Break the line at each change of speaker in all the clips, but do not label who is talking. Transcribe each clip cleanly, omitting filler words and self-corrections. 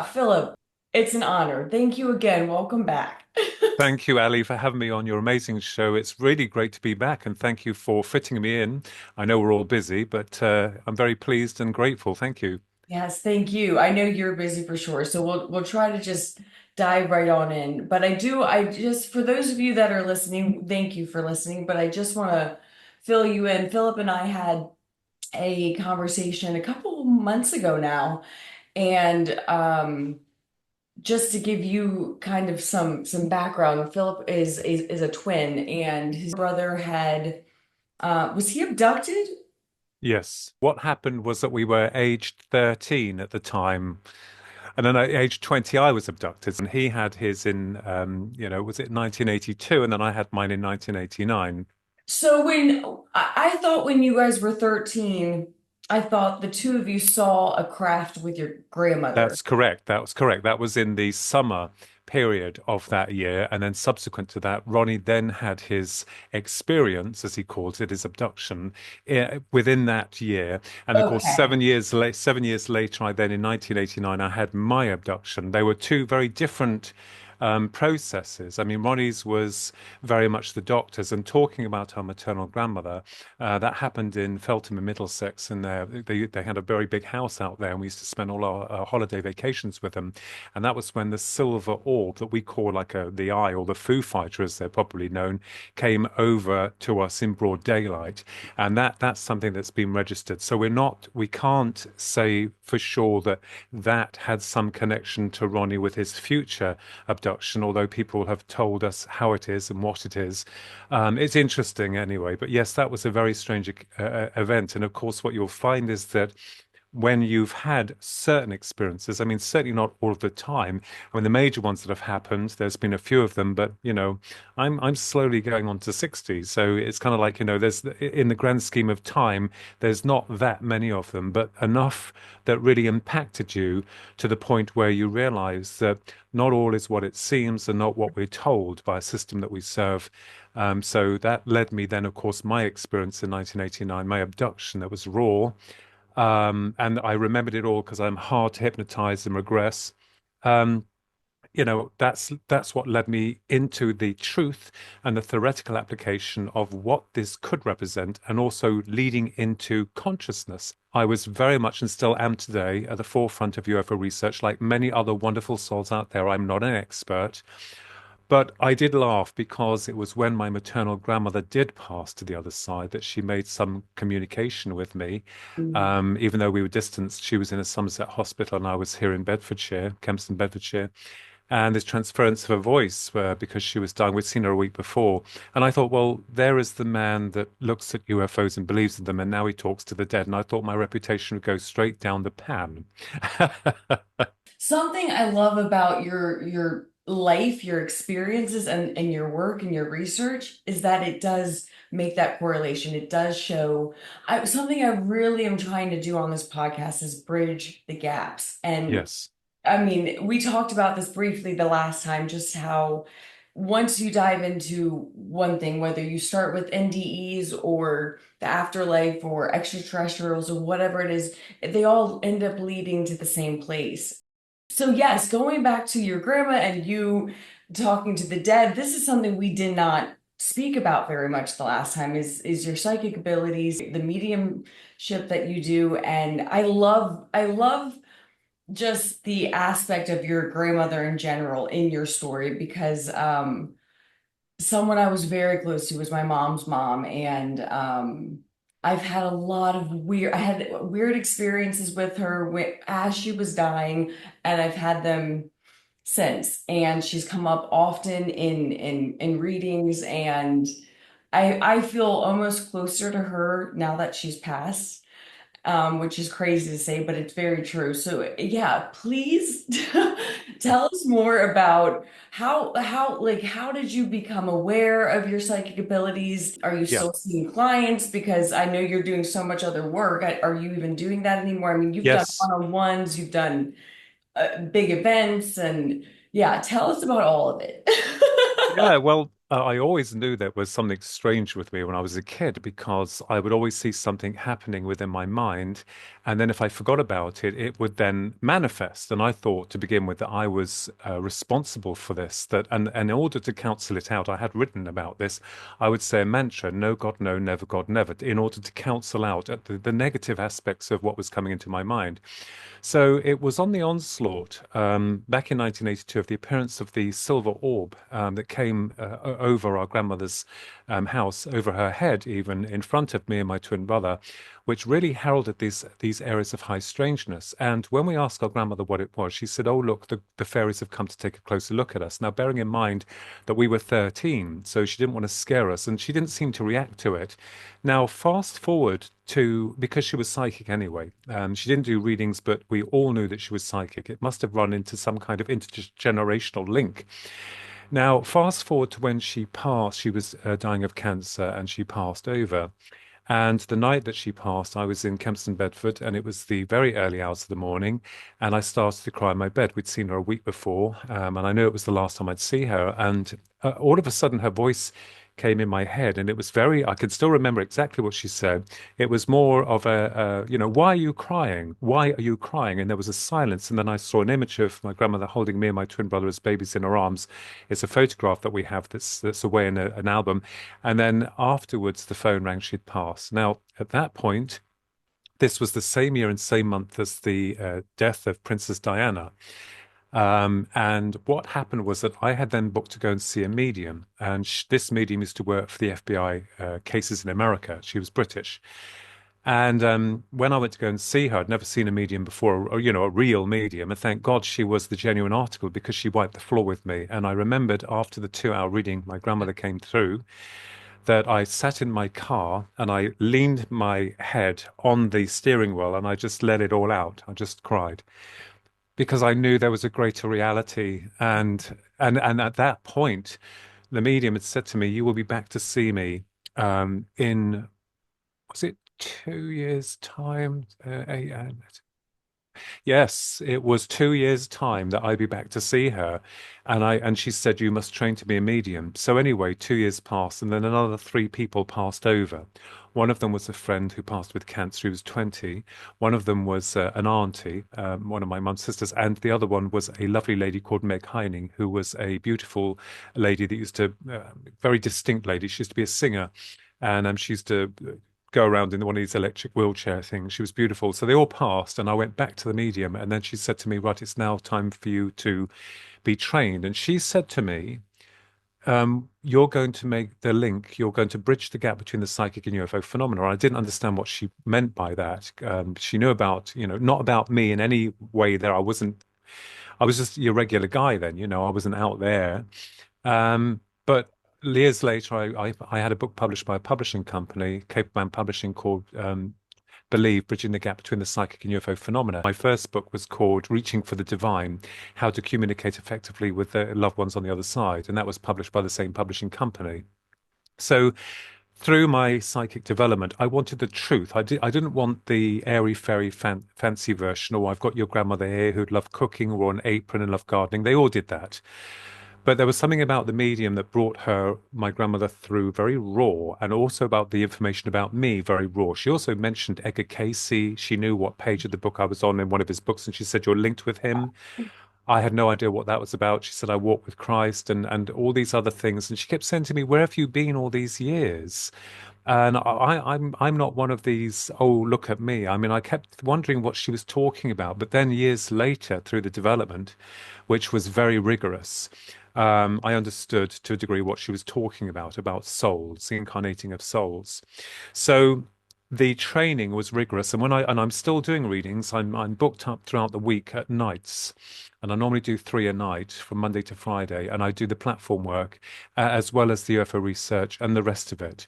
Philip, it's an honor. Thank you again. Welcome back.
Thank you, Ali, for having me on your amazing show. It's really great to be back, and thank you for fitting me in. I know we're all busy, but I'm very pleased and grateful. Thank you.
Yes, thank you. I know you're busy for sure, so we'll try to just dive right on in. But I just for those of you that are listening, thank you for listening. But I just want to fill you in. Philip and I had a conversation a couple months ago now, and just to give you kind of some background, Philip is a twin, and his brother had was he abducted?
Yes. What happened was that we were aged 13 at the time. And then at age 20, I was abducted, and he had his in, was it 1982? And then I had mine in 1989.
So when I thought when you guys were 13, I thought the two of you saw a craft with your grandmother.
That's correct. That was correct. That was in the summer period of that year. And then subsequent to that, Ronnie then had his experience, as he calls it, his abduction within that year. And of course,
Okay.
7 years later, I then in 1989, I had my abduction. They were two very different processes. I mean, Ronnie's was very much the doctors, and talking about our maternal grandmother, that happened in Feltham in Middlesex, and they had a very big house out there, and we used to spend all our holiday vacations with them. And that was when the silver orb that we call like the eye or the Foo Fighter, as they're probably known, came over to us in broad daylight, and that's something that's been registered. So we can't say for sure that that had some connection to Ronnie with his future abduction, although people have told us how it is and what it is. It's interesting anyway. But yes, that was a very strange event. And of course, what you'll find is that when you've had certain experiences, I mean, certainly not all of the time. I mean, the major ones that have happened, there's been a few of them, but I'm slowly going on to 60. So it's kind of like, there's in the grand scheme of time, there's not that many of them, but enough that really impacted you to the point where you realize that not all is what it seems and not what we're told by a system that we serve. So that led me then, of course, my experience in 1989, my abduction that was raw. And I remembered it all because I'm hard to hypnotize and regress. Um, that's what led me into the truth and the theoretical application of what this could represent, and also leading into consciousness. I was very much and still am today at the forefront of UFO research, like many other wonderful souls out there. I'm not an expert, but I did laugh because it was when my maternal grandmother did pass to the other side that she made some communication with me.
Mm.
Even though we were distanced, she was in a Somerset hospital and I was here in Bedfordshire, Kempston, Bedfordshire. And this transference of her voice, because she was dying, we'd seen her a week before. And I thought, well, there is the man that looks at UFOs and believes in them, and now he talks to the dead. And I thought my reputation would go straight down the pan.
Something I love about your life, your experiences, and your work and your research is that it does make that correlation. It does show something I really am trying to do on this podcast is bridge the gaps. And
Yes.
I mean, we talked about this briefly the last time, just how once you dive into one thing, whether you start with NDEs or the afterlife or extraterrestrials or whatever it is, they all end up leading to the same place. So, yes, going back to your grandma and you talking to the dead, this is something we did not speak about very much the last time is your psychic abilities, the mediumship that you do. And I love just the aspect of your grandmother in general in your story because someone I was very close to was my mom's mom, and I've had a lot of I had weird experiences with her as she was dying, and I've had them since, and she's come up often in readings, and I feel almost closer to her now that she's passed, which is crazy to say, but it's very true. So yeah, please tell us more about how did you become aware of your psychic abilities? Are you
Yeah.
still seeing clients? Because I know you're doing so much other work. Are you even doing that anymore? I mean, you've done
Yes.
one-on-ones, you've done big events, and yeah, tell us about all of it.
Yeah, well, I always knew there was something strange with me when I was a kid because I would always see something happening within my mind. And then if I forgot about it, it would then manifest. And I thought to begin with that I was responsible for this. And in order to counsel it out, I had written about this. I would say a mantra, no God, no, never God, never, in order to counsel out the negative aspects of what was coming into my mind. So it was on the onslaught back in 1982 of the appearance of the silver orb that came over our grandmother's house, over her head, even in front of me and my twin brother, which really heralded these areas of high strangeness. And when we asked our grandmother what it was, she said, "Oh, look, the fairies have come to take a closer look at us." Now, bearing in mind that we were 13, so she didn't want to scare us, and she didn't seem to react to it. Now, fast forward to because she was psychic anyway. She didn't do readings, but we all knew that she was psychic. It must have run into some kind of intergenerational link. Now, fast forward to when she passed, she was dying of cancer and she passed over. And the night that she passed, I was in Kempston, Bedford, and it was the very early hours of the morning. And I started to cry in my bed. We'd seen her a week before, and I knew it was the last time I'd see her. And all of a sudden, her voice came in my head, and it was I could still remember exactly what she said. It was more of why are you crying? Why are you crying? And there was a silence. And then I saw an image of my grandmother holding me and my twin brother as babies in her arms. It's a photograph that we have that's away in an album. And then afterwards, the phone rang, she'd passed. Now, at that point, this was the same year and same month as the death of Princess Diana. And what happened was that I had then booked to go and see a medium. And this medium used to work for the FBI cases in America. She was British. And when I went to go and see her, I'd never seen a medium before, or, a real medium. And thank God she was the genuine article because she wiped the floor with me. And I remembered after the 2 hour reading, my grandmother came through, that I sat in my car and I leaned my head on the steering wheel and I just let it all out. I just cried because I knew there was a greater reality. And at that point, the medium had said to me, "You will be back to see me in, was it 2 years' time? Yes, it was 2 years' time that I'd be back to see her. And she said, "You must train to be a medium." So anyway, 2 years passed, and then another three people passed over. One of them was a friend who passed with cancer, who was 20. One of them was an auntie, one of my mum's sisters, and the other one was a lovely lady called Meg Heining, who was a beautiful lady that used to, very distinct lady. She used to be a singer, and she used to go around in one of these electric wheelchair things. She was beautiful. So they all passed, and I went back to the medium, and then she said to me, "Right, it's now time for you to be trained." And she said to me, "You're going to make the link, you're going to bridge the gap between the psychic and UFO phenomena." I didn't understand what she meant by that. She knew about, not about me in any way there. I was just your regular guy then, I wasn't out there. But years later, I had a book published by a publishing company, Capeman Publishing, called Believe, Bridging the Gap Between the Psychic and UFO Phenomena. My first book was called Reaching for the Divine, How to Communicate Effectively with Their Loved Ones on the Other Side. And that was published by the same publishing company. So through my psychic development, I wanted the truth. I didn't want the airy fairy fancy version, or I've got your grandmother here who'd love cooking or an apron and love gardening. They all did that. But there was something about the medium that brought my grandmother through very raw, and also about the information about me, very raw. She also mentioned Edgar Casey. She knew what page of the book I was on in one of his books, and she said, "You're linked with him." I had no idea what that was about. She said, "I walk with Christ," and all these other things. And she kept saying to me, "Where have you been all these years?" And I'm not one of these, "Oh, look at me." I mean, I kept wondering what she was talking about. But then years later, through the development, which was very rigorous, I understood to a degree what she was talking about souls, the incarnating of souls. So the training was rigorous, and I'm still doing readings. I'm booked up throughout the week at nights, and I normally do 3 a night from Monday to Friday, and I do the platform work as well as the UFO research and the rest of it.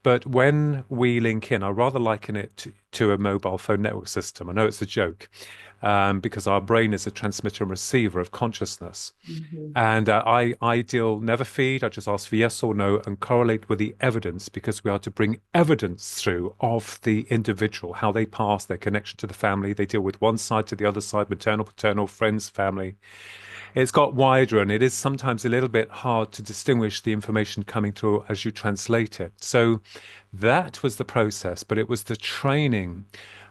But when we link in, I rather liken it to a mobile phone network system. I know it's a joke, because our brain is a transmitter and receiver of consciousness.
Mhm.
And I deal never feed. I just ask for yes or no and correlate with the evidence because we are to bring evidence through of the individual, how they pass, their connection to the family. They deal with one side to the other side, maternal, paternal, friends, family. it's got wider, and it is sometimes a little bit hard to distinguish the information coming through as you translate it. So that was the process, but it was the training.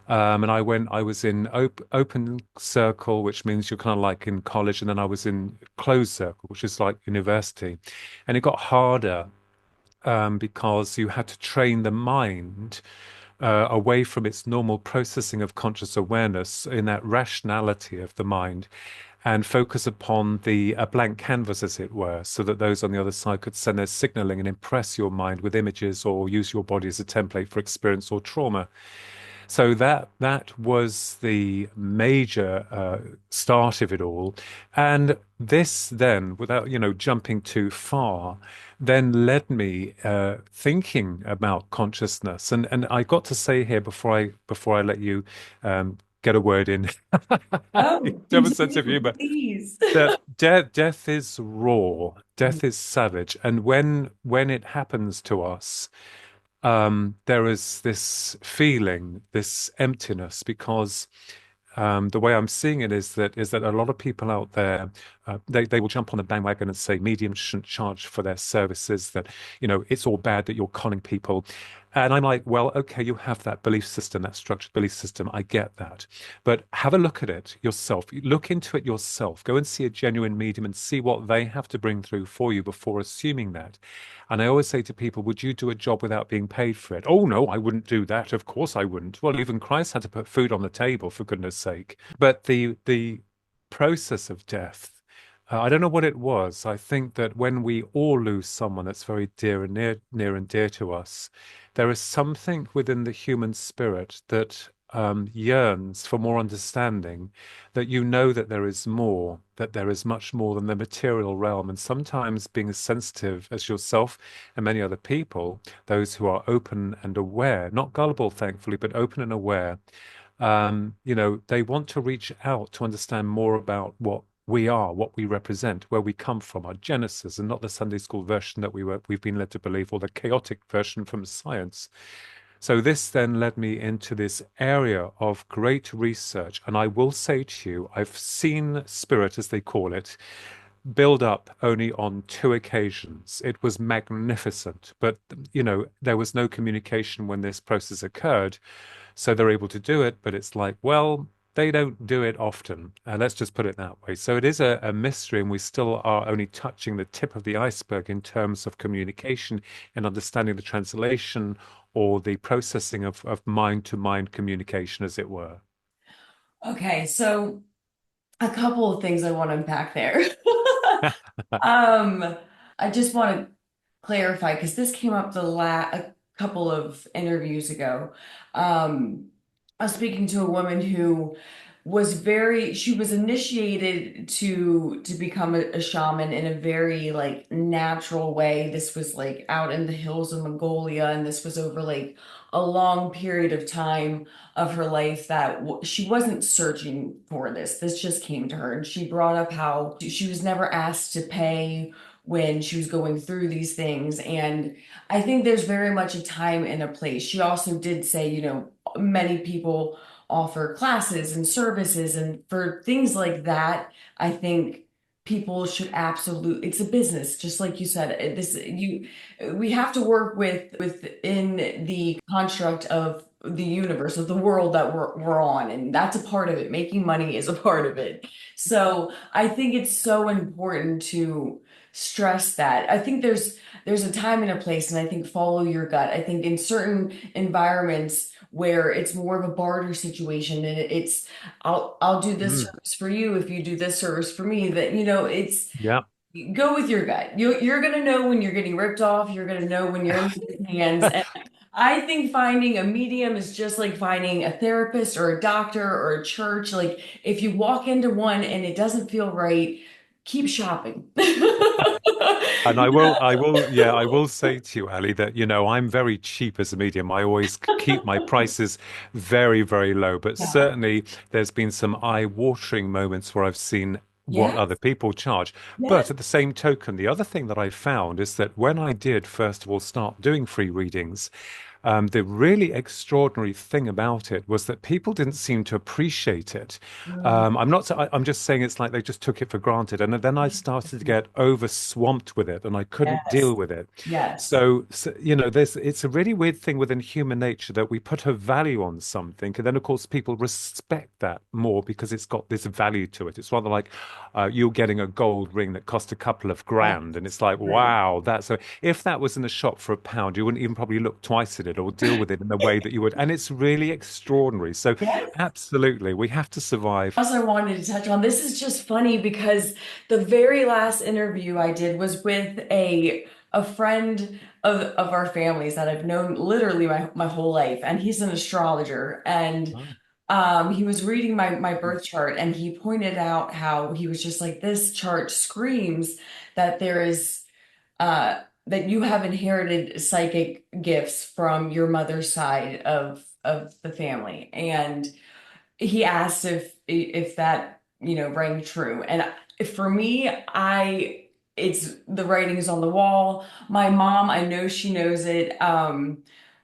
And I was in open circle, which means you're kind of like in college, and then I was in closed circle, which is like university. And it got harder because you had to train the mind away from its normal processing of conscious awareness in that rationality of the mind and focus upon the a blank canvas, as it were, so that those on the other side could send their signaling and impress your mind with images or use your body as a template for experience or trauma. So that was the major start of it all, and this then, without jumping too far, then led me thinking about consciousness. And I got to say here before I let you get a word in, you
Oh,
have a sense of humor,
please.
that death is raw, death is savage, and when it happens to us there is this feeling, this emptiness, because the way I'm seeing it is that a lot of people out there they will jump on the bandwagon and say mediums shouldn't charge for their services, that it's all bad that you're conning people. And I'm like, well, okay, you have that belief system, that structured belief system. I get that. But have a look at it yourself. Look into it yourself. Go and see a genuine medium and see what they have to bring through for you before assuming that. And I always say to people, would you do a job without being paid for it? Oh, no, I wouldn't do that. Of course I wouldn't. Well, even Christ had to put food on the table, for goodness sake. But the process of death, I don't know what it was. I think that when we all lose someone that's very dear and near and dear to us, there is something within the human spirit that yearns for more understanding, that that there is more, that there is much more than the material realm. And sometimes being as sensitive as yourself and many other people, those who are open and aware, not gullible, thankfully, but open and aware, they want to reach out to understand more about what we are, what we represent, where we come from, our genesis, and not the Sunday school version that we've been led to believe, or the chaotic version from science. So this then led me into this area of great research. And I will say to you, I've seen spirit, as they call it, build up only on two occasions. It was magnificent, but there was no communication when this process occurred. So they're able to do it, but it's like, well, they don't do it often. Let's just put it that way. So it is a mystery, and we still are only touching the tip of the iceberg in terms of communication and understanding the translation or the processing of mind to mind communication, as it were.
Okay, so a couple of things I want to unpack there. Um, I just want to clarify because this came up a couple of interviews ago. I was speaking to a woman who she was initiated to become a shaman in a very like natural way. This was like out in the hills of Mongolia, and this was over like a long period of time of her life that she wasn't searching for this. This just came to her, and she brought up how she was never asked to pay when she was going through these things. And I think there's very much a time and a place. She also did say, many people offer classes and services, and for things like that, I think people should absolutely, it's a business, just like you said. We have to work within the construct of the universe, of the world that we're on, and that's a part of it. Making money is a part of it. So I think it's so important to stress that. I think there's a time and a place, and I think follow your gut. I think in certain environments where it's more of a barter situation, and it's I'll do this
Mm,
service for you if you do this service for me, that it's
yeah.
go with your gut. You're gonna know when you're getting ripped off. You're gonna know when you're in good hands. And I think finding a medium is just like finding a therapist or a doctor or a church. Like if you walk into one and it doesn't feel right, keep shopping.
And yeah, I will say to you, Ali, that, I'm very cheap as a medium. I always keep my prices very, very low. But
Yeah.
certainly there's been some eye-watering moments where I've seen what
Yes.
other people charge. But
Yes.
at the same token, the other thing that I found is that when I did, first of all, start doing free readings, The really extraordinary thing about it was that people didn't seem to appreciate it.
Mm,
I'm just saying it's like they just took it for granted. And then I started to get over swamped with it and I couldn't
yes.
deal with it.
Yes.
So, it's a really weird thing within human nature that we put a value on something. And then, of course, people respect that more because it's got this value to it. It's rather like you're getting a gold ring that cost a couple of
Yes.
grand. And it's like,
Right.
wow, that's so if that was in a shop for a pound, you wouldn't even probably look twice at it or deal with it in the way that you would. And it's really extraordinary. So,
Yes.
absolutely, we have to survive.
Also wanted to touch on this is just funny because the very last interview I did was with a friend of our families that I've known literally my whole life, and he's an astrologer. And
Oh.
he was reading my birth chart, and he pointed out how he was just like, this chart screams that there is that you have inherited psychic gifts from your mother's side of the family. And he asked if that, rang true. And for me, I it's the writing's on the wall. My mom, I know she knows it.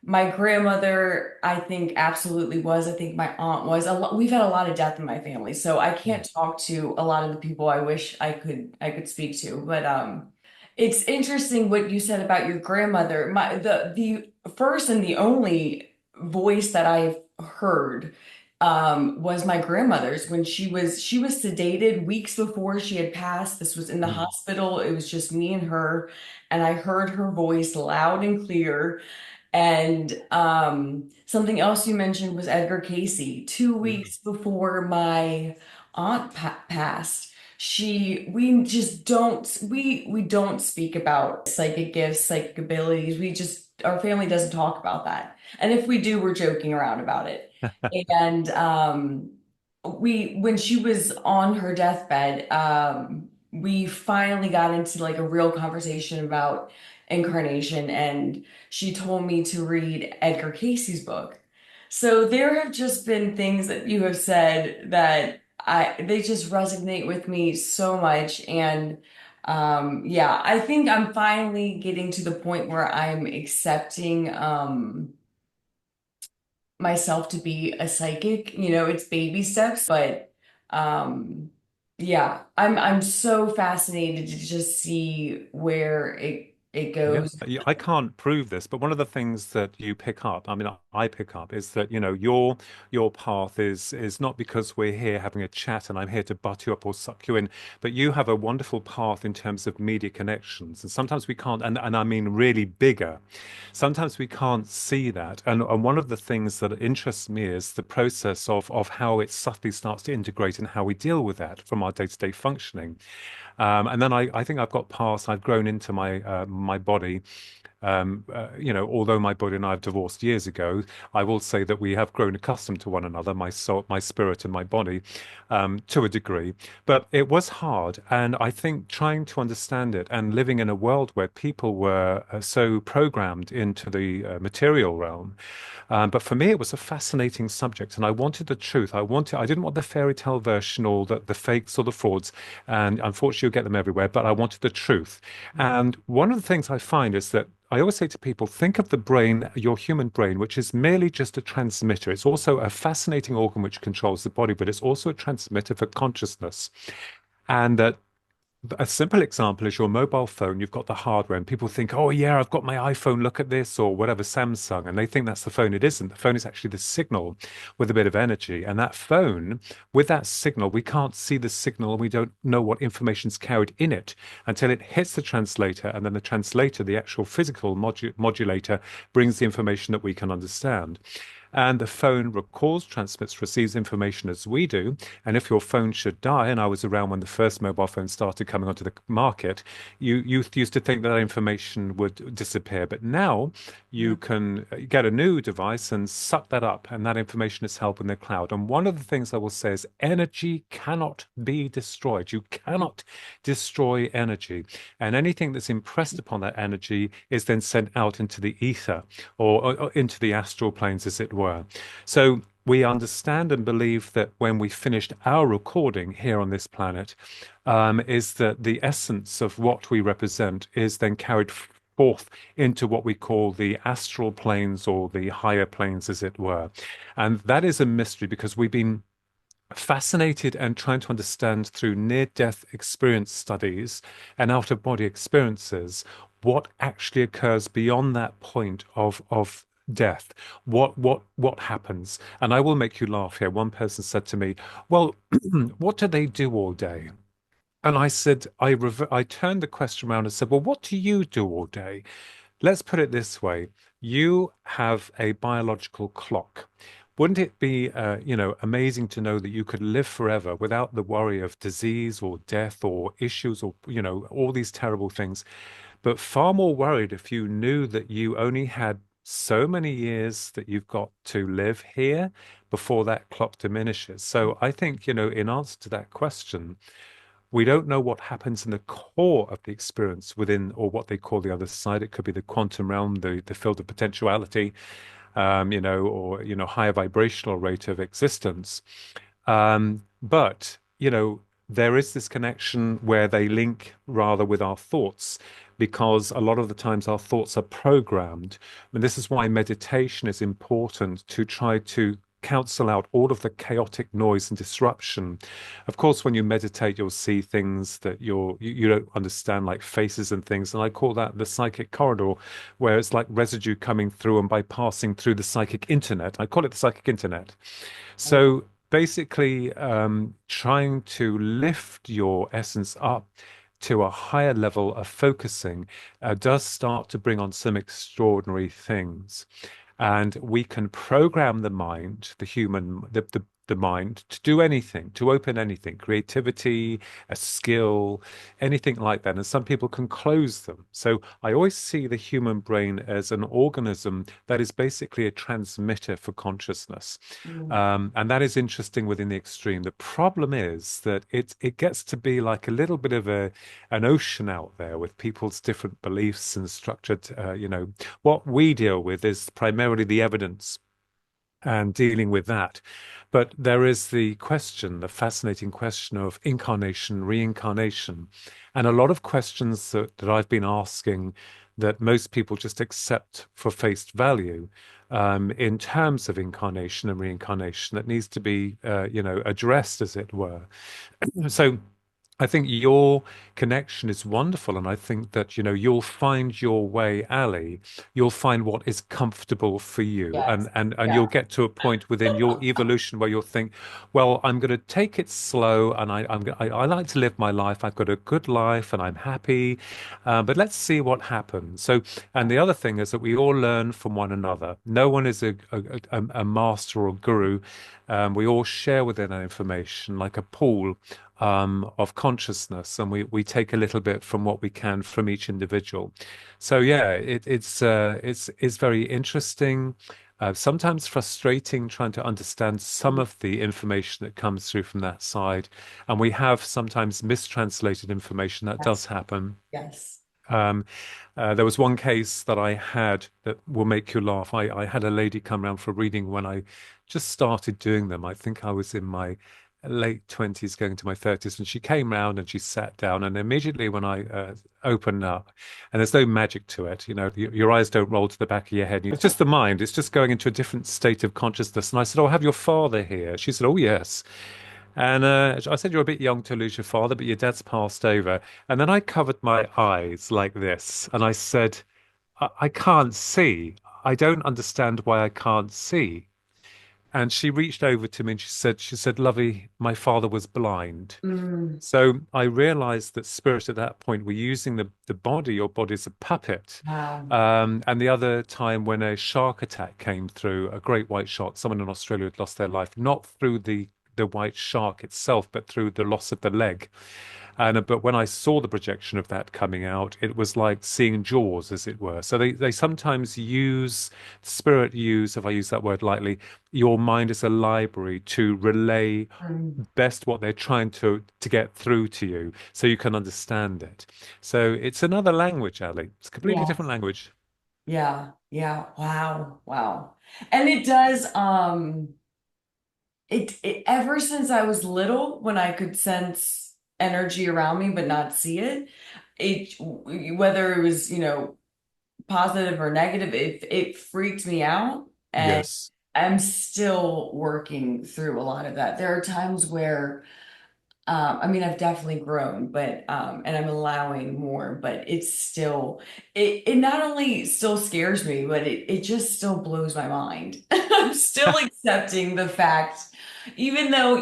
My grandmother, I think absolutely was. I think my aunt was. We've had a lot of death in my family, so I
Yeah.
can't talk to a lot of the people I wish I could speak to. But it's interesting what you said about your grandmother. The first and the only voice that I've heard was my grandmother's when she was sedated weeks before she had passed. This was in the
Mm,
hospital. It was just me and her, and I heard her voice loud and clear. And something else you mentioned was Edgar Casey. Two
mm.
weeks before my aunt passed, we just don't speak about psychic gifts, psychic abilities. Our family doesn't talk about that. And if we do, we're joking around about it. And when she was on her deathbed, we finally got into like a real conversation about incarnation, and she told me to read Edgar Casey's book. So there have just been things that you have said that they just resonate with me so much. And yeah, I think I'm finally getting to the point where I'm accepting myself to be a psychic. It's baby steps, but um yeah, I'm so fascinated to just see where it
Yeah,
goes.
I can't prove this, but one of the things that you pick up, I mean, I pick up, is that your path is not because we're here having a chat and I'm here to butt you up or suck you in, but you have a wonderful path in terms of media connections, and sometimes we can't, and I mean really bigger. Sometimes we can't see that, and one of the things that interests me is the process of how it subtly starts to integrate and how we deal with that from our day-to-day functioning. And then I think I've grown into my body. Although my body and I have divorced years ago, I will say that we have grown accustomed to one another, my soul, my spirit, and my body, to a degree. But it was hard, and I think trying to understand it and living in a world where people were so programmed into the material realm. But for me, it was a fascinating subject, and I wanted the truth. I didn't want the fairy tale version or the fakes or the frauds, and unfortunately, you get them everywhere. But I wanted the truth. And one of the things I find is that I always say to people, think of the brain, your human brain, which is merely just a transmitter. It's also a fascinating organ which controls the body, but it's also a transmitter for consciousness. And that a simple example is your mobile phone. You've got the hardware, and people think, oh, yeah, I've got my iPhone, look at this, or whatever, Samsung. And they think that's the phone. It isn't. The phone is actually the signal with a bit of energy. And that phone, with that signal, we can't see the signal and we don't know what information's carried in it until it hits the translator. And then the translator, the actual physical modulator, brings the information that we can understand. And the phone records, transmits, receives information as we do. And if your phone should die, and I was around when the first mobile phone started coming onto the market, you used to think that information would disappear. But now you can get a new device and suck that up, and that information is held in the cloud. And one of the things I will say is energy cannot be destroyed. You cannot destroy energy. And anything that's impressed upon that energy is then sent out into the ether or into the astral planes, as it were. So we understand and believe that when we finished our recording here on this planet, is that the essence of what we represent is then carried forth into what we call the astral planes or the higher planes, as it were. And that is a mystery because we've been fascinated and trying to understand through near-death experience studies and out-of-body experiences what actually occurs beyond that point of death. What happens? And I will make you laugh here. One person said to me, "Well, what do they do all day?" And I said, I turned the question around and said, "Well, what do you do all day?" Let's put it this way. You have a biological clock. Wouldn't it be, amazing to know that you could live forever without the worry of disease or death or issues or, all these terrible things? But far more worried if you knew that you only had so many years that you've got to live here before that clock diminishes. So I think, in answer to that question, we don't know what happens in the core of the experience within, or what they call the other side. It could be the quantum realm, the field of potentiality, or higher vibrational rate of existence. But there is this connection where they link rather with our thoughts, because a lot of the times our thoughts are programmed. And this is why meditation is important, to try to cancel out all of the chaotic noise and disruption. Of course, when you meditate, you'll see things that you don't understand, like faces and things. And I call that the psychic corridor, where it's like residue coming through and bypassing through the psychic internet. I call it the psychic internet. So basically, trying to lift your essence up to a higher level of focusing does start to bring on some extraordinary things. And we can program the mind, the mind, to do anything, to open anything, creativity, a skill, anything like that. And some people can close them. So I always see the human brain as an organism that is basically a transmitter for consciousness.
Mm.
And that is interesting within the extreme. The problem is that it gets to be like a little bit of an ocean out there with people's different. And structured, what we deal with is primarily the evidence and dealing with that. But there is the fascinating question of incarnation, reincarnation, and a lot of questions that I've been asking that most people just accept for face value, in terms of incarnation and reincarnation, that needs to be, addressed, as it were. So I think your connection is wonderful, and I think that you'll find your way, Ali. You'll find what is comfortable for you,
Yes.
and
Yeah.
you'll get to a point within your evolution where you'll think, well, I'm going to take it slow, and I like to live my life. I've got a good life, and I'm happy, but let's see what happens. So, and the other thing is that we all learn from one another. No one is a master or guru. We all share within our information like a pool of consciousness, and we take a little bit from what we can from each individual. So yeah, it's very interesting. Sometimes frustrating trying to understand some of the information that comes through from that side, and we have sometimes mistranslated information. That does
Yes.
happen.
Yes.
Um, there was one case that I had that will make you laugh. I had a lady come around for a reading when I just started doing them. I think I was in my late 20s, going to my 30s, and she came round and she sat down. And immediately when I opened up, and there's no magic to it, your eyes don't roll to the back of your head. It's just the mind. It's just going into a different state of consciousness. And I said, "Oh, I have your father here." She said, "Oh, yes." And I said, "You're a bit young to lose your father, but your dad's passed over." And then I covered my eyes like this, and I said, I can't see. I don't understand why I can't see." And she reached over to me and she said, "Lovey, my father was blind."
Mm.
So I realized that spirit at that point were using the body, your body as a puppet.
Wow.
And the other time when a shark attack came through, a great white shark, someone in Australia had lost their life, not through the white shark itself, but through the loss of the leg. And but when I saw the projection of that coming out, it was like seeing Jaws, as it were. So they sometimes spirit use, if I use that word lightly, your mind as a library to relay
Mm.
best what they're trying to get through to you, so you can understand it. So it's another language, Ali. It's a completely
Yeah.
different language.
Yeah. Yeah. Wow. Wow. And it does, it ever since I was little, when I could sense energy around me but not see it, whether it was, positive or negative, it freaked me out. And
Yes.
I'm still working through a lot of that. There are times where I mean, I've definitely grown, but and I'm allowing more, but it's still it not only still scares me, but it just still blows my mind. I'm still accepting the fact, even though,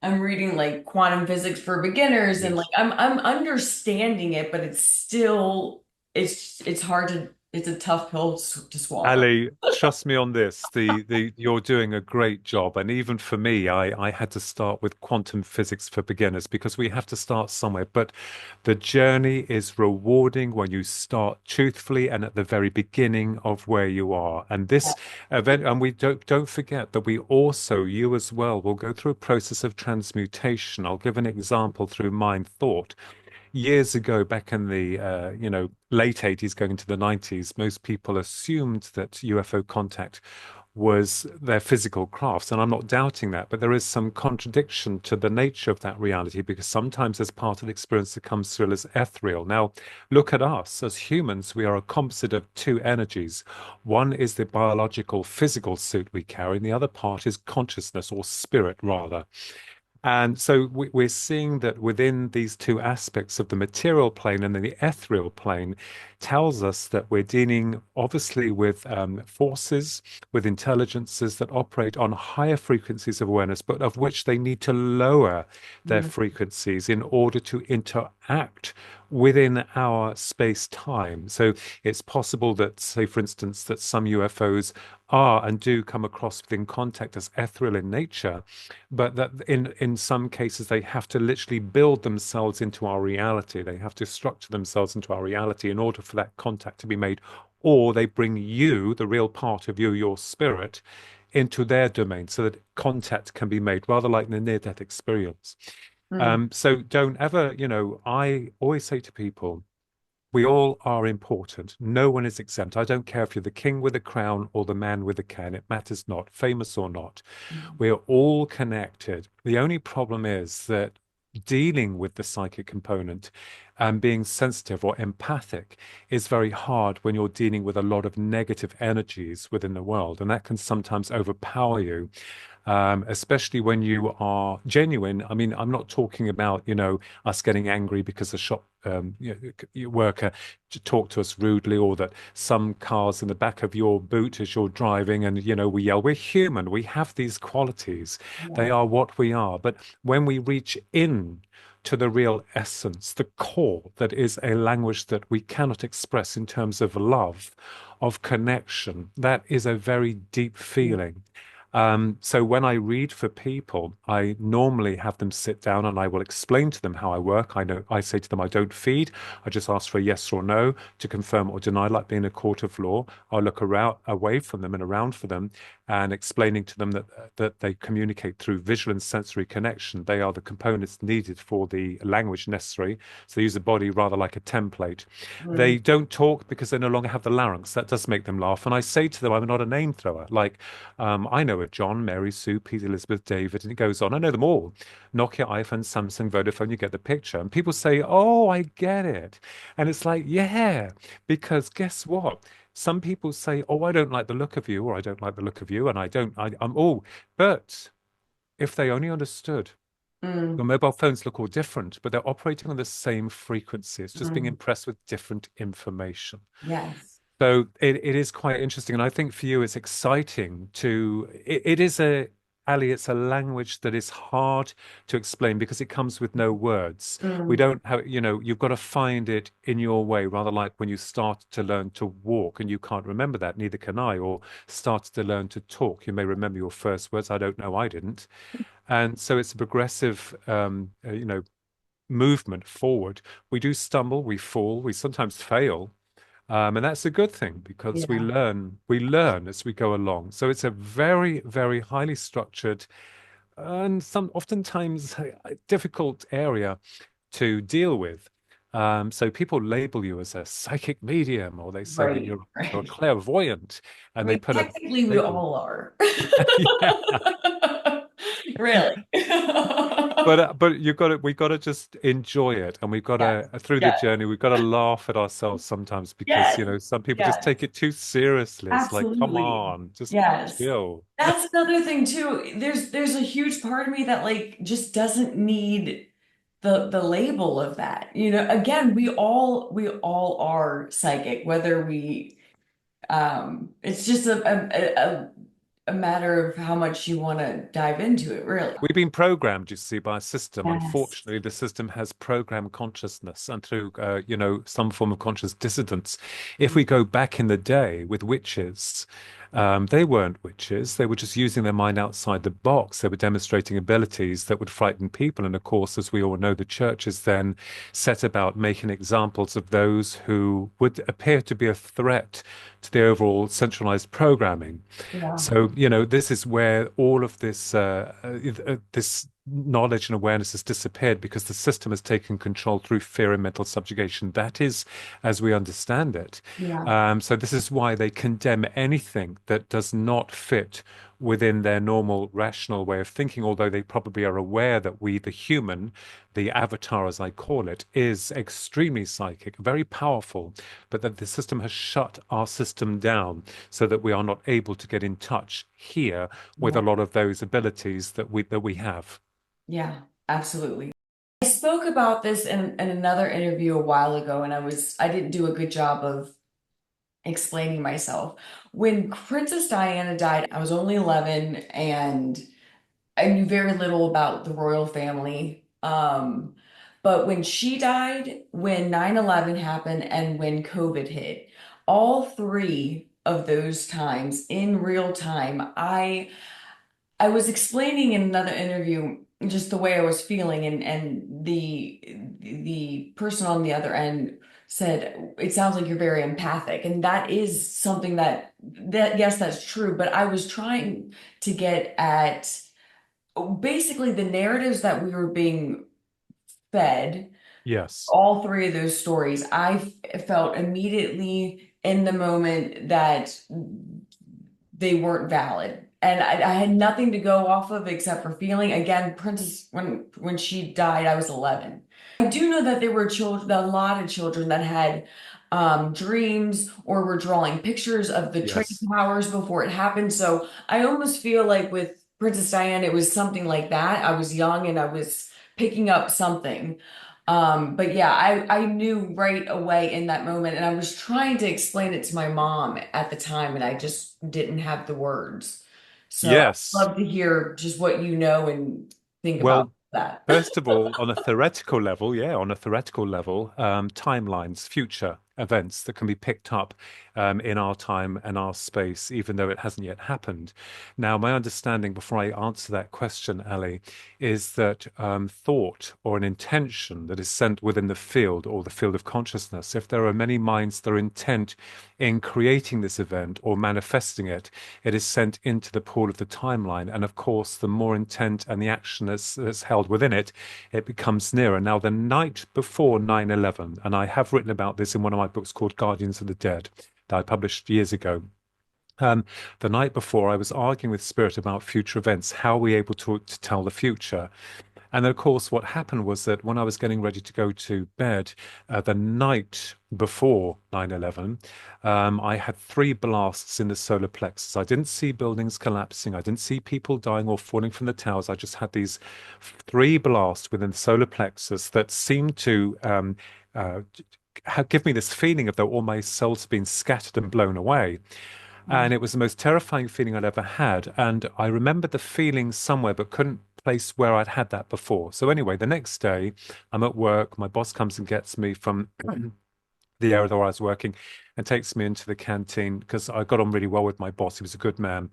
I'm reading like quantum physics for beginners and like
Yes.
I'm understanding it, but it's still it's hard to it's a tough pill to swallow.
Ali, trust me on this. The you're doing a great job. And even for me, I had to start with quantum physics for beginners because we have to start somewhere. But the journey is rewarding when you start truthfully and at the very beginning of where you are. And this event, and we don't forget that we also, you as well, will go through a process of transmutation. I'll give an example through mind thought. Years ago, back in the late 80s, going into the 90s, most people assumed that UFO contact was their physical crafts, and I'm not doubting that, but there is some contradiction to the nature of that reality because sometimes there's part of the experience that comes through as ethereal. Now, look at us as humans, we are a composite of two energies. One is the biological physical suit we carry, and the other part is consciousness or spirit, rather. And so we're seeing that within these two aspects of the material plane and then the ethereal plane tells us that we're dealing obviously with forces, with intelligences that operate on higher frequencies of awareness, but of which they need to lower their
Mm,
frequencies in order to interact within our space-time. So it's possible that, say, for instance, that some UFOs are and do come across within contact as ethereal in nature, but that in some cases they have to literally build themselves into our reality. They have to structure themselves into our reality in order for that contact to be made, or they bring you, the real part of you, your spirit, into their domain so that contact can be made, rather like the near-death experience.
mm,
So don't ever, I always say to people, we all are important. No one is exempt. I don't care if you're the king with a crown or the man with a can. It matters not, famous or not.
mm,
We're all connected. The only problem is that dealing with the psychic component and being sensitive or empathic is very hard when you're dealing with a lot of negative energies within the world. And that can sometimes overpower you, especially when you are genuine. I mean, I'm not talking about, us getting angry because the shop worker talked to us rudely, or that some cars in the back of your boot as you're driving and, we yell. We're human. We have these qualities. They
yeah.
are what we are. But when we reach in to the real essence, the core that is a language that we cannot express in terms of love, of connection, that is a very deep
Mm,
feeling. So when I read for people, I normally have them sit down and I will explain to them how I work. I say to them, I don't feed. I just ask for a yes or no to confirm or deny, like being a court of law. I'll look around, away from them and around for them, and explaining to them that they communicate through visual and sensory connection. They are the components needed for the language necessary. So they use the body rather like a template.
mm,
They don't talk because they no longer have the larynx. That does make them laugh. And I say to them, I'm not a name thrower. Like, I know of John, Mary, Sue, Pete, Elizabeth, David, and it goes on. I know them all. Nokia, iPhone, Samsung, Vodafone, you get the picture. And people say, oh, I get it. And it's like, yeah, because guess what? Some people say, oh, I don't like the look of you, or I don't like the look of you, and I'm all. But if they only understood,
mm,
your mobile phones look all different, but they're operating on the same frequency. It's just being
mm.
impressed with different information.
Yes.
So it is quite interesting. And I think for you, it's exciting it is Ali, it's a language that is hard to explain because it comes with no words. We
Mm,
don't have, you've got to find it in your way, rather like when you start to learn to walk and you can't remember that, neither can I, or start to learn to talk. You may remember your first words. I don't know. I didn't. And so it's a progressive, movement forward. We do stumble, we fall, we sometimes fail. And that's a good thing because
yeah.
we learn as we go along. So it's a very, very highly structured and oftentimes difficult area to deal with. So people label you as a psychic medium, or they say that
Right.
you're
Right.
clairvoyant,
I
and they
mean,
put a
technically we
label.
all are.
Yeah.
Really.
But you got to we got to just enjoy it, and we've got
Yes.
to through the
Yes.
journey we've got to laugh at ourselves sometimes because
Yes.
some people just
Yes.
take it too seriously. It's like, come
Absolutely.
on, just
Yes.
chill.
That's another thing too. There's a huge part of me that like just doesn't need the label of that. You know, again, we all are psychic, whether we it's just a matter of how much you want to dive into it, really.
We've been programmed, you see, by a system.
Yes.
Unfortunately, the system has programmed consciousness, and through, some form of conscious dissidence. If we go back in the day with witches, they weren't witches. They were just using their mind outside the box. They were demonstrating abilities that would frighten people. And of course, as we all know, the churches then set about making examples of those who would appear to be a threat to the overall centralized programming.
Yeah.
So, this is where all of this knowledge and awareness has disappeared because the system has taken control through fear and mental subjugation. That is, as we understand it.
Yeah.
So this is why they condemn anything that does not fit within their normal rational way of thinking, although they probably are aware that we, the human, the avatar, as I call it, is extremely psychic, very powerful, but that the system has shut our system down so that we are not able to get in touch here with a
Yeah.
lot of those abilities that we have.
Yeah. Absolutely. I spoke about this in another interview a while ago, and I didn't do a good job of explaining myself. When Princess Diana died, I was only 11 and I knew very little about the royal family. But when she died, when 9/11 happened, and when COVID hit, all three of those times in real time, I was explaining in another interview just the way I was feeling, and the person on the other end said, "It sounds like you're very empathic," and that is something that yes, that's true. But I was trying to get at basically the narratives that we were being fed.
Yes.
All three of those stories, felt immediately in the moment that they weren't valid. And I had nothing to go off of except for feeling. Again, Princess, when she died, I was 11. I do know that there were children, a lot of children that had dreams or were drawing pictures of the train
Yes.
towers before it happened. So I almost feel like with Princess Diana, it was something like that. I was young and I was picking up something. But yeah, I knew right away in that moment, and I was trying to explain it to my mom at the time, and I just didn't have the words. So I'd
Yes.
love to hear just what you know and think about
Well,
that.
first of all, on a theoretical level, yeah, on a theoretical level, timelines, future events that can be picked up in our time and our space, even though it hasn't yet happened. Now, my understanding before I answer that question, Ali, is that thought or an intention that is sent within the field or the field of consciousness, if there are many minds that are intent in creating this event or manifesting it, it is sent into the pool of the timeline. And of course, the more intent and the action that's held within it, it becomes nearer. Now, the night before 9/11, and I have written about this in one of my books called Guardians of the Dead that I published years ago. Um, the night before, I was arguing with Spirit about future events. How are we able to tell the future? And then, of course, what happened was that when I was getting ready to go to bed, the night before 9/11, I had three blasts in the solar plexus. I didn't see buildings collapsing. I didn't see people dying or falling from the towers. I just had these three blasts within the solar plexus that seemed to uh, give me this feeling of though all my cells had been scattered and blown away.
Mm.
And it was the most terrifying feeling I'd ever had. And I remembered the feeling somewhere, but couldn't place where I'd had that before. So anyway, the next day, I'm at work. My boss comes and gets me from the area where I was working and takes me into the canteen because I got on really well with my boss. He was a good man.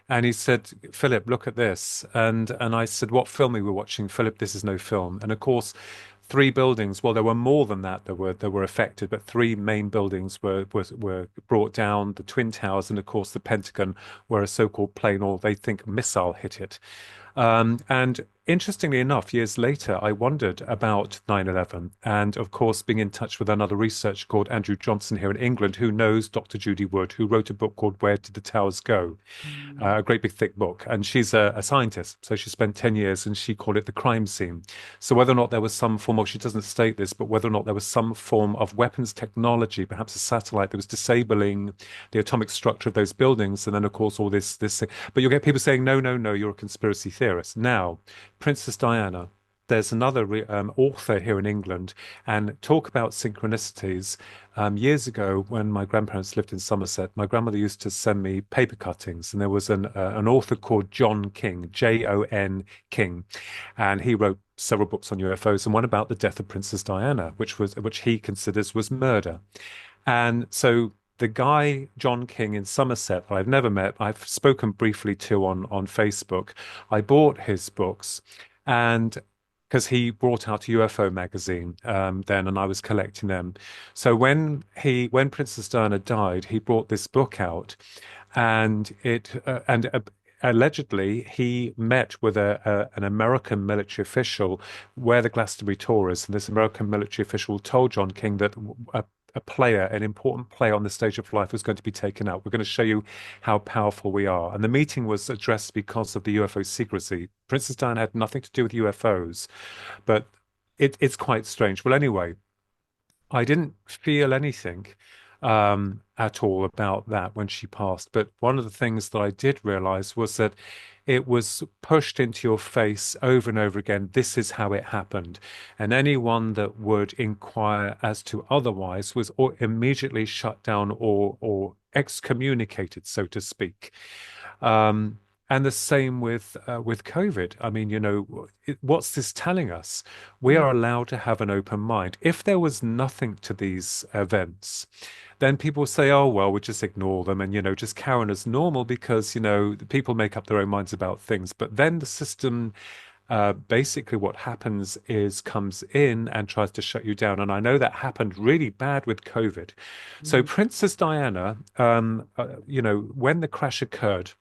And he said, Philip, look at this. And I said, what film are we watching? Philip, this is no film. And of course, three buildings, well, there were more than that that were affected, but three main buildings were brought down, the Twin Towers and of course the Pentagon, where a so-called plane or they think missile hit it. And interestingly enough, years later, I wondered about 9/11, and of course, being in touch with another researcher called Andrew Johnson here in England, who knows Dr. Judy Wood, who wrote a book called Where Did the Towers Go? A great big thick book. And she's a scientist. So she spent 10 years and she called it the crime scene. So whether or not there was some form of, she doesn't state this, but whether or not there was some form of weapons technology, perhaps a satellite that was disabling the atomic structure of those buildings. And then, of course, all this, but you'll get people saying, no, no, no, you're a conspiracy theorist. Now, Princess Diana. There's another author here in England, and talk about synchronicities. Years ago, when my grandparents lived in Somerset, my grandmother used to send me paper cuttings, and there was an author called John King, Jon King, and he wrote several books on UFOs, and one about the death of Princess Diana, which he considers was murder. And so the guy, John King in Somerset, that I've never met, I've spoken briefly to on Facebook. I bought his books, and because he brought out a UFO magazine then, and I was collecting them. So when Princess Diana died, he brought this book out, and allegedly he met with an American military official where the Glastonbury tour is, and this American military official told John King that a player, an important player on the stage of life, was going to be taken out. We're going to show you how powerful we are. And the meeting was addressed because of the UFO secrecy. Princess Diana had nothing to do with UFOs, but it's quite strange. Well, anyway, I didn't feel anything at all about that when she passed. But one of the things that I did realize was that it was pushed into your face over and over again. This is how it happened. And anyone that would inquire as to otherwise was immediately shut down or excommunicated, so to speak. And the same with COVID. I mean, what's this telling us? We are allowed to have an open mind. If there was nothing to these events, then people say, "Oh well, we just ignore them and just carry on as normal because people make up their own minds about things." But then the system, basically, what happens is comes in and tries to shut you down. And I know that happened really bad with COVID. So Princess Diana, when the crash occurred.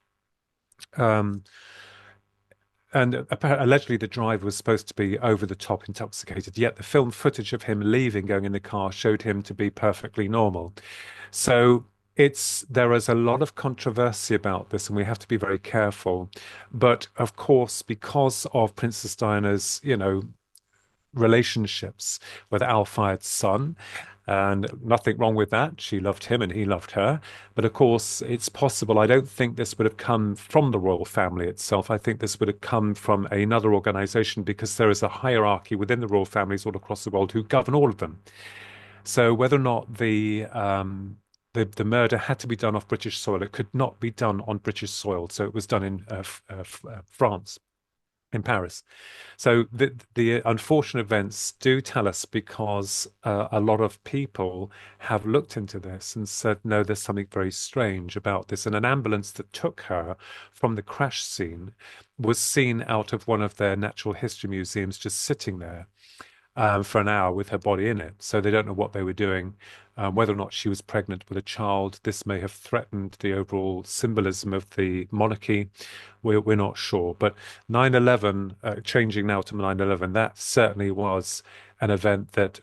Um, and allegedly the driver was supposed to be over the top intoxicated, yet the film footage of him leaving, going in the car, showed him to be perfectly normal. So there is a lot of controversy about this, and we have to be very careful. But of course, because of Princess Diana's, relationships with Al Fayed's son, and nothing wrong with that. She loved him and he loved her. But of course, it's possible. I don't think this would have come from the royal family itself. I think this would have come from another organization because there is a hierarchy within the royal families all across the world who govern all of them. So whether or not the murder had to be done off British soil, it could not be done on British soil. So it was done in France, in Paris. So the unfortunate events do tell us because a lot of people have looked into this and said, no, there's something very strange about this. And an ambulance that took her from the crash scene was seen out of one of their natural history museums, just sitting there for an hour with her body in it. So they don't know what they were doing. Whether or not she was pregnant with a child, this may have threatened the overall symbolism of the monarchy. We're not sure. But 9/11, changing now to 9/11, that certainly was an event that,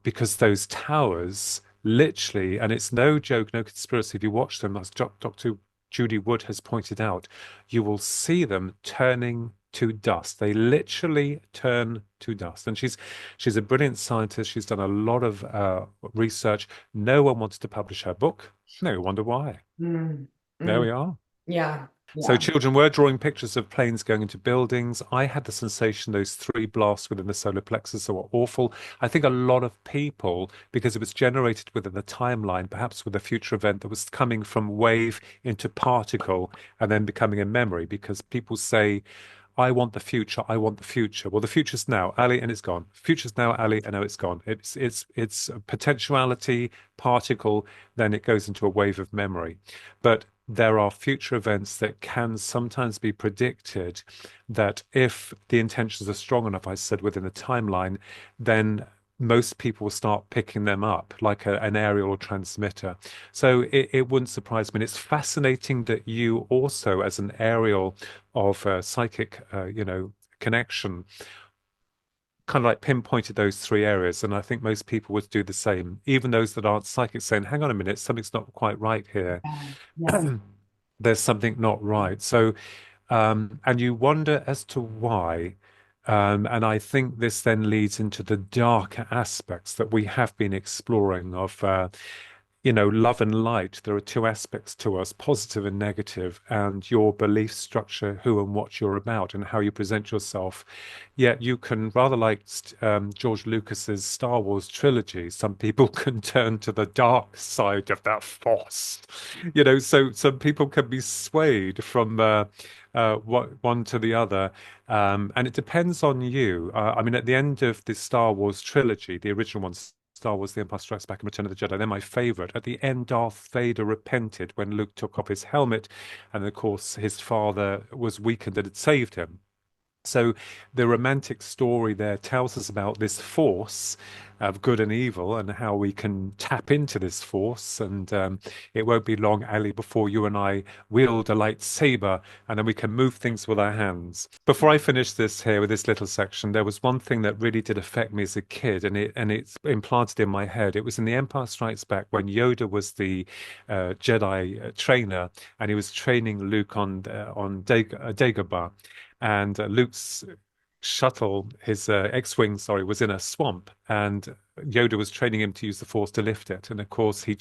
because those towers literally, and it's no joke, no conspiracy. If you watch them, as Dr. Judy Wood has pointed out, you will see them turning to dust. They literally turn to dust. And she's a brilliant scientist. She's done a lot of research. No one wants to publish her book. No wonder why.
Mm,
There
mm.
we are.
Yeah,
So
yeah.
children were drawing pictures of planes going into buildings. I had the sensation those three blasts within the solar plexus were awful. I think a lot of people, because it was generated within the timeline, perhaps with a future event that was coming from wave into particle and then becoming a memory, because people say, I want the future. I want the future. Well, the future's now, Ali, and it's gone. Future's now, Ali, and now it's gone. It's a potentiality, particle, then it goes into a wave of memory. But there are future events that can sometimes be predicted that if the intentions are strong enough, I said within the timeline, then most people will start picking them up like an aerial transmitter. So it wouldn't surprise me. And it's fascinating that you also, as an aerial of psychic, interconnection, kind of like pinpointed those three areas. And I think most people would do the same, even those that aren't psychic, saying, hang on a minute, something's not quite right here.
Yeah. Yes.
There's something not right. So, and you wonder as to why. And I think this then leads into the darker aspects that we have been exploring of love and light. There are two aspects to us, positive and negative, and your belief structure, who and what you're about, and how you present yourself. Yet you can, rather like George Lucas's Star Wars trilogy, some people can turn to the dark side of that force. So some people can be swayed from one to the other. And it depends on you. I mean, at the end of the Star Wars trilogy, the original ones, Star Wars: The Empire Strikes Back and Return of the Jedi, they're my favorite. At the end, Darth Vader repented when Luke took off his helmet, and of course, his father was weakened and had saved him. So the romantic story there tells us about this force of good and evil and how we can tap into this force. And it won't be long, Ali, before you and I wield a lightsaber and then we can move things with our hands. Before I finish this here with this little section, there was one thing that really did affect me as a kid, and it's implanted in my head. It was in The Empire Strikes Back when Yoda was the Jedi trainer, and he was training Luke on Dagobah, and Luke's shuttle, his X-wing, sorry, was in a swamp, and Yoda was training him to use the Force to lift it. And of course, Luke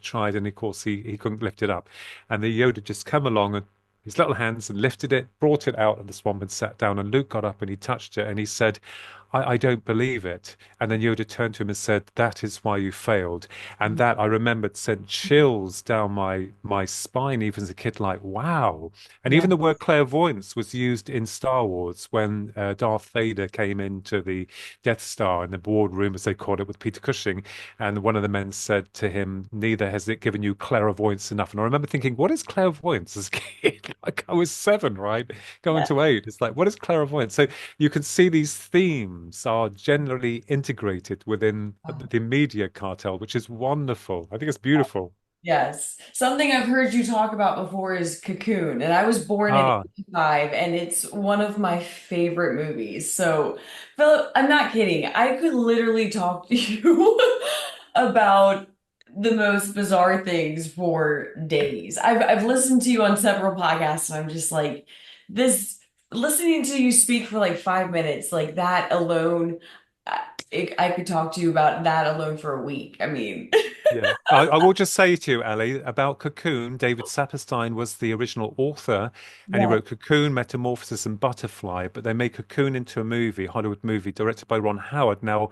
tried, and of course, he couldn't lift it up. And the Yoda just come along and his little hands and lifted it, brought it out of the swamp, and sat down. And Luke got up and he touched it, and he said, I don't believe it. And then Yoda turned to him and said, that is why you failed. And that I remembered sent chills down my spine, even as a kid, like, wow. And
Yeah.
even the word clairvoyance was used in Star Wars when Darth Vader came into the Death Star in the boardroom, as they called it, with Peter Cushing. And one of the men said to him, neither has it given you clairvoyance enough. And I remember thinking, what is clairvoyance as a kid? Like I was 7, right? Going
Yeah.
to 8. It's like, what is clairvoyance? So you can see these themes are generally integrated within the media cartel, which is wonderful. I think it's beautiful.
Yes. Something I've heard you talk about before is Cocoon, and I was born in
Ah,
'85, and it's one of my favorite movies. So, Philip, I'm not kidding. I could literally talk to you about the most bizarre things for days. I've listened to you on several podcasts, and I'm just like, this, listening to you speak for like 5 minutes, like that alone, I, I could talk to you about that alone for a week. I mean,
yeah. I will just say to you, Ali, about Cocoon, David Saperstein was the original author, and he
yeah.
wrote Cocoon, Metamorphosis, and Butterfly. But they made Cocoon into a movie, Hollywood movie, directed by Ron Howard. Now,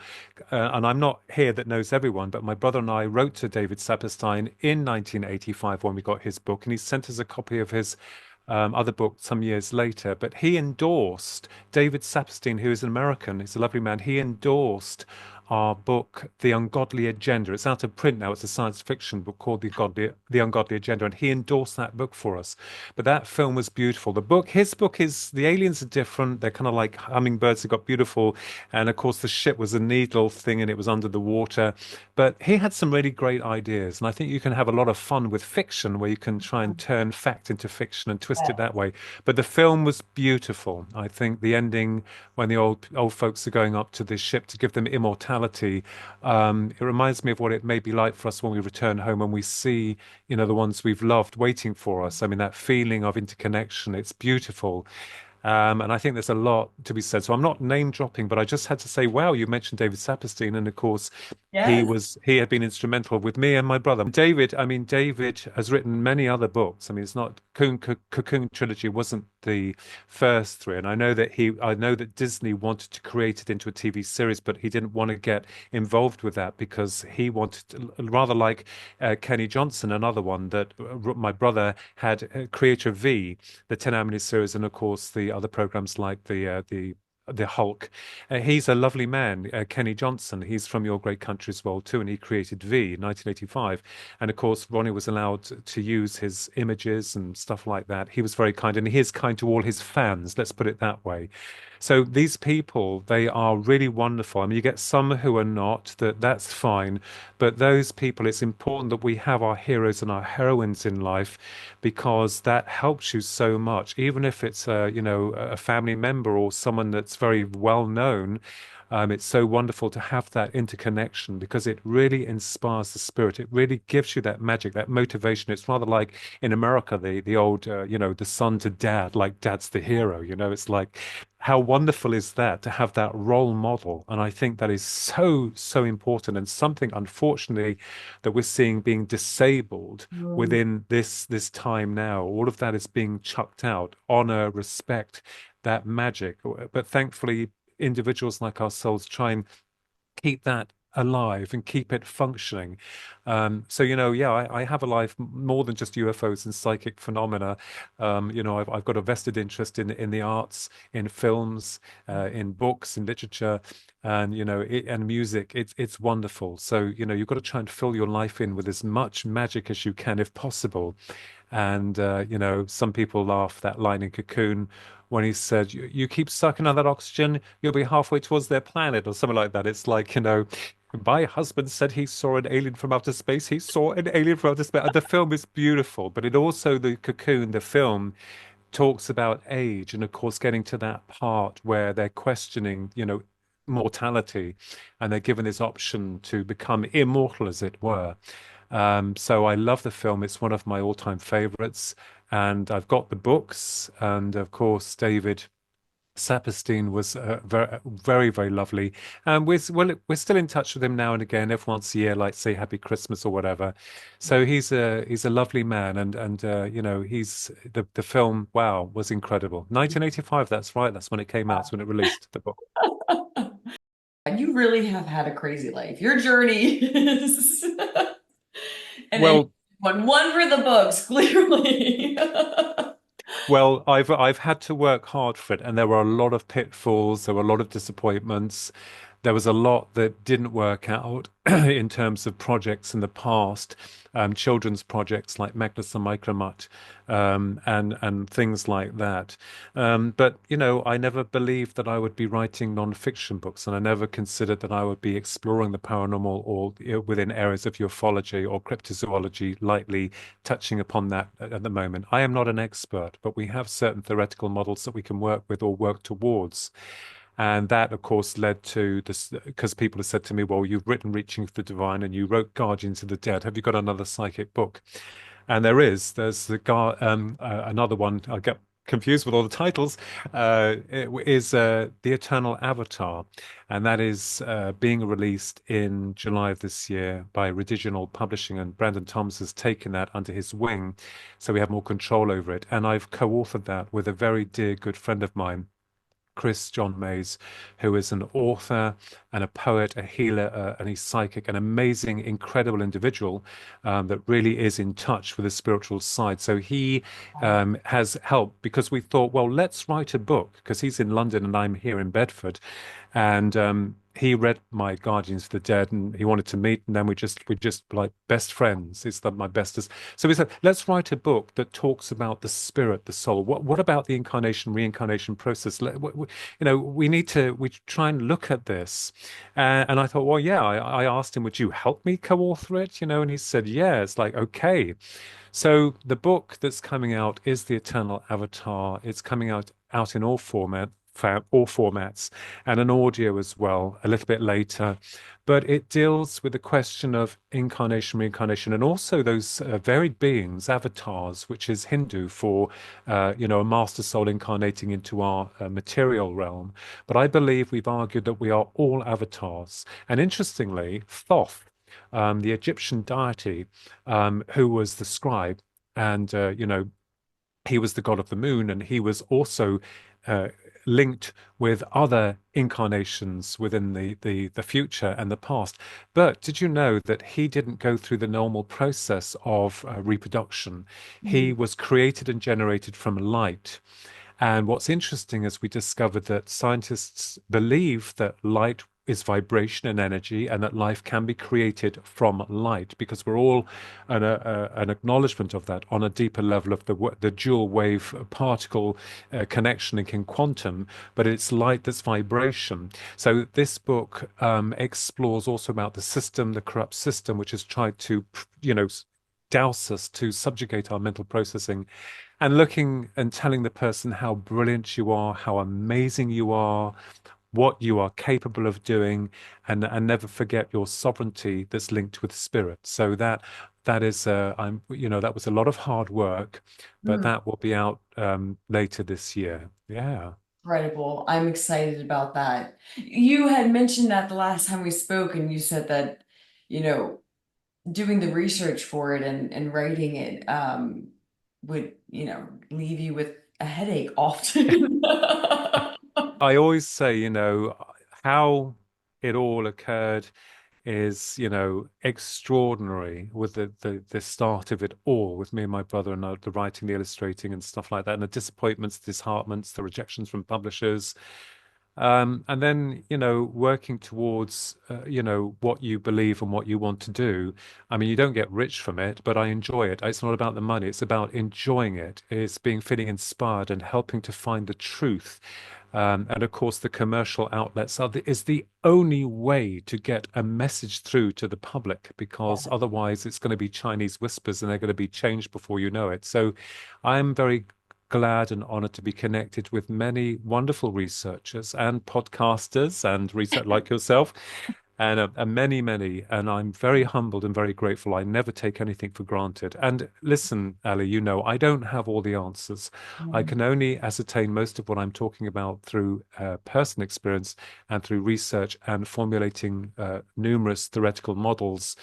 and I'm not here that knows everyone, but my brother and I wrote to David Saperstein in 1985 when we got his book, and he sent us a copy of his other book some years later. But he endorsed David Saperstein, who is an American. He's a lovely man. He endorsed our book, The Ungodly Agenda. It's out of print now. It's a science fiction book called The Ungodly Agenda, and he endorsed that book for us. But that film was beautiful. His book is, the aliens are different. They're kind of like hummingbirds. They got beautiful, and of course the ship was a needle thing, and it was under the water. But he had some really great ideas, and I think you can have a lot of fun with fiction, where you can try and turn fact into fiction and twist it that way. But the film was beautiful. I think the ending, when the old folks are going up to the ship to give them immortality, it reminds me of what it may be like for us when we return home and we see, the ones we've loved waiting for us. I mean, that feeling of interconnection, it's beautiful. And I think there's a lot to be said. So I'm not name dropping, but I just had to say, wow, you mentioned David Saperstein, and of course,
Yes.
he had been instrumental with me and my brother. David has written many other books. I mean, it's not Cocoon Trilogy wasn't the first three, and I know that Disney wanted to create it into a TV series, but he didn't want to get involved with that because he wanted to, rather like Kenny Johnson, another one that my brother had, Creator V, the 10-hour miniseries, and of course the other programs like the Hulk. He's a lovely man, Kenny Johnson. He's from Your Great Country as well too, and he created V in 1985. And of course, Ronnie was allowed to use his images and stuff like that. He was very kind, and he is kind to all his fans. Let's put it that way. So these people, they are really wonderful. I mean, you get some who are not, that's fine. But those people, it's important that we have our heroes and our heroines in life because that helps you so much. Even if it's a family member or someone that's very well known, it's so wonderful to have that interconnection because it really inspires the spirit. It really gives you that magic, that motivation. It's rather like in America, the old, the son to dad, like dad's the hero. It's like, how wonderful is that to have that role model? And I think that is so, so important and something, unfortunately, that we're seeing being disabled
Mm.
within this time now. All of that is being chucked out. Honor, respect, that magic. But thankfully, individuals like ourselves try and keep that alive and keep it functioning. So, yeah, I have a life more than just UFOs and psychic phenomena. I've got a vested interest in the arts, in films, in books, in literature, and and music. It's wonderful. So, you've got to try and fill your life in with as much magic as you can, if possible. And some people laugh that line in Cocoon when he said, "You keep sucking on that oxygen, you'll be halfway towards their planet," or something like that. It's like, my husband said he saw an alien from outer space. He saw an alien from outer space. The film is beautiful, but it also, the Cocoon, the film, talks about age and, of course, getting to that part where they're questioning, mortality, and they're given this option to become immortal, as it were. So I love the film. It's one of my all-time favorites. And I've got the books. And of course, David Saperstein was very, very, very lovely. And we're still in touch with him now and again, every once a year, like say Happy Christmas or whatever. So he's a lovely man, and he's the film. Wow, was incredible. 1985. That's right. That's when it came out. That's when it released the book.
You really have had a crazy life. Your journey is and
Well,
one for the books, clearly.
Well, I've had to work hard for it, and there were a lot of pitfalls, there were a lot of disappointments. There was a lot that didn't work out in terms of projects in the past, children's projects like Magnus and Micromut, and things like that. But I never believed that I would be writing non-fiction books, and I never considered that I would be exploring the paranormal or within areas of ufology or cryptozoology, lightly touching upon that at the moment. I am not an expert, but we have certain theoretical models that we can work with or work towards. And that, of course, led to this because people have said to me, well, you've written Reaching for the Divine and you wrote Guardians of the Dead. Have you got another psychic book? And there's another one. I get confused with all the titles. It is The Eternal Avatar, and that is being released in July of this year by Rediginal Publishing, and Brandon Thomas has taken that under his wing, so we have more control over it. And I've co-authored that with a very dear good friend of mine, Chris John Mays, who is an author and a poet, a healer, and he's psychic, an amazing, incredible individual that really is in touch with the spiritual side. So he has helped because we thought, well, let's write a book because he's in London and I'm here in Bedford. And he read my Guardians of the Dead and he wanted to meet, and then we just like best friends. It's my bestest. So we said, let's write a book that talks about the spirit, the soul. What about the incarnation, reincarnation process? We try and look at this. And I thought, well, yeah, I asked him, would you help me co-author it? And he said, yeah. It's like, okay. So the book that's coming out is The Eternal Avatar. It's coming out in all formats, and an audio as well a little bit later. But it deals with the question of incarnation, reincarnation, and also those varied beings, avatars, which is Hindu for, a master soul incarnating into our material realm. But I believe we've argued that we are all avatars. And interestingly, Thoth, the Egyptian deity, who was the scribe, and he was the god of the moon, and he was also uh, linked with other incarnations within the future and the past. But did you know that he didn't go through the normal process of reproduction? He was created and generated from light. And what's interesting is we discovered that scientists believe that light is vibration and energy, and that life can be created from light, because we're all an acknowledgement of that on a deeper level of the dual wave particle connection in quantum, but it's light that's vibration. So this book explores also about the system, the corrupt system, which has tried to, douse us, to subjugate our mental processing, and looking and telling the person how brilliant you are, how amazing you are, what you are capable of doing, and never forget your sovereignty that's linked with spirit. So that is that was a lot of hard work, but
Mm,
that will be out later this year. Yeah.
incredible. I'm excited about that. You had mentioned that the last time we spoke, and you said that, you know, doing the research for it and writing it would, leave you with a headache often.
I always say, how it all occurred is, extraordinary, with the start of it all, with me and my brother, and the writing, the illustrating, and stuff like that, and the disappointments, disheartments, the rejections from publishers. And then, working towards, what you believe and what you want to do. I mean, you don't get rich from it, but I enjoy it. It's not about the money. It's about enjoying it. It's feeling inspired and helping to find the truth. And of course, the commercial outlets is the only way to get a message through to the public, because otherwise it's going to be Chinese whispers and they're going to be changed before you know it. So I'm very glad and honored to be connected with many wonderful researchers and podcasters and research like yourself, and many, many. And I'm very humbled and very grateful. I never take anything for granted. And listen, Ali, I don't have all the answers. I
Mm.
can only ascertain most of what I'm talking about through personal experience and through research and formulating numerous theoretical models.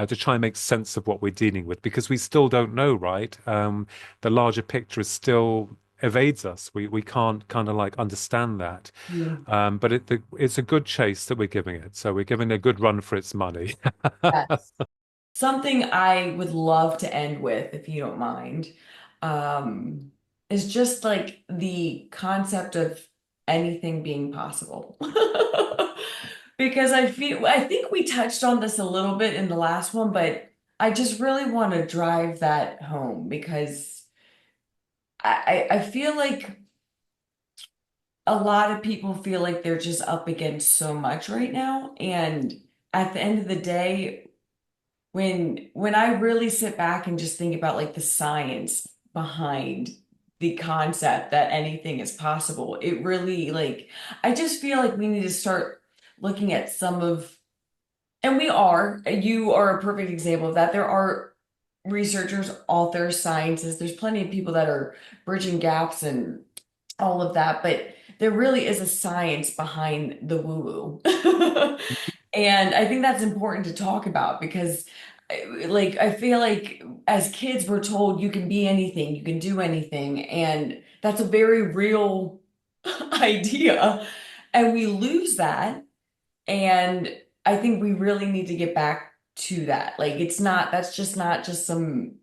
To try and make sense of what we're dealing with, because we still don't know, right? The larger picture is still evades us. We can't kind of like understand that.
Mm.
But it's a good chase that we're giving it. So we're giving it a good run for its money.
Yes. Something I would love to end with, if you don't mind, um, is just like the concept of anything being possible. Because I think we touched on this a little bit in the last one, but I just really want to drive that home because I feel like a lot of people feel like they're just up against so much right now. And at the end of the day, when I really sit back and just think about like the science behind the concept that anything is possible, it really like I just feel like we need to start looking at some of, and you are a perfect example of that. There are researchers, authors, scientists, there's plenty of people that are bridging gaps and all of that, but there really is a science behind the woo-woo. And I think that's important to talk about because like I feel like as kids we're told you can be anything, you can do anything, and that's a very real idea. And we lose that. And I think we really need to get back to that. Like that's just not just some,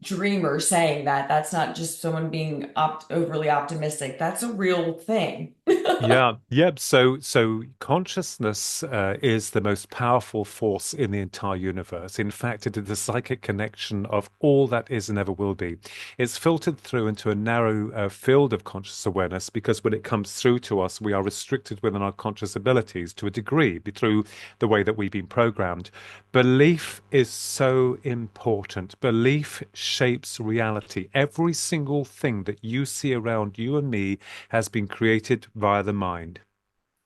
dreamer saying that. That's not just someone being overly optimistic. That's a real thing.
Yeah, yep. So consciousness is the most powerful force in the entire universe. In fact, it is the psychic connection of all that is and ever will be. It's filtered through into a narrow field of conscious awareness, because when it comes through to us, we are restricted within our conscious abilities to a degree through the way that we've been programmed. Belief is so important. Belief shapes reality. Every single thing that you see around you and me has been created via the mind.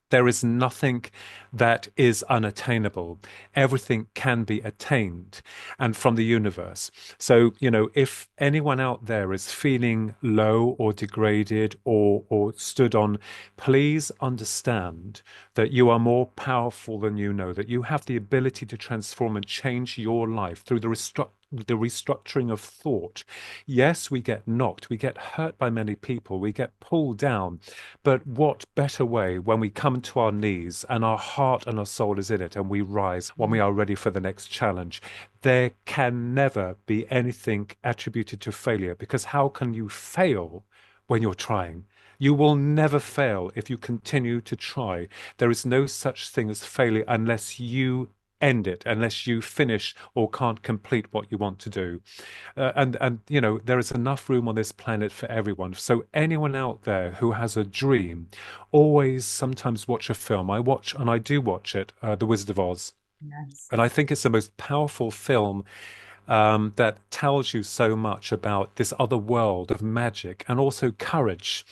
There is nothing that is unattainable. Everything can be attained, and from the universe. So, if anyone out there is feeling low or degraded or stood on, please understand that you are more powerful than you know, that you have the ability to transform and change your life through the restructuring of thought. Yes, we get knocked, we get hurt by many people, we get pulled down, but what better way when we come to our knees and our heart and our soul is in it, and we rise when we are ready for the next challenge? There can never be anything attributed to failure, because how can you fail when you're trying? You will never fail if you continue to try. There is no such thing as failure unless you end it, unless you finish or can't complete what you want to do. And you know, there is enough room on this planet for everyone. So anyone out there who has a dream, always sometimes watch a film. I watch, and I do watch it, The Wizard of Oz.
Yes.
And I think it's the most powerful film that tells you so much about this other world of magic and also courage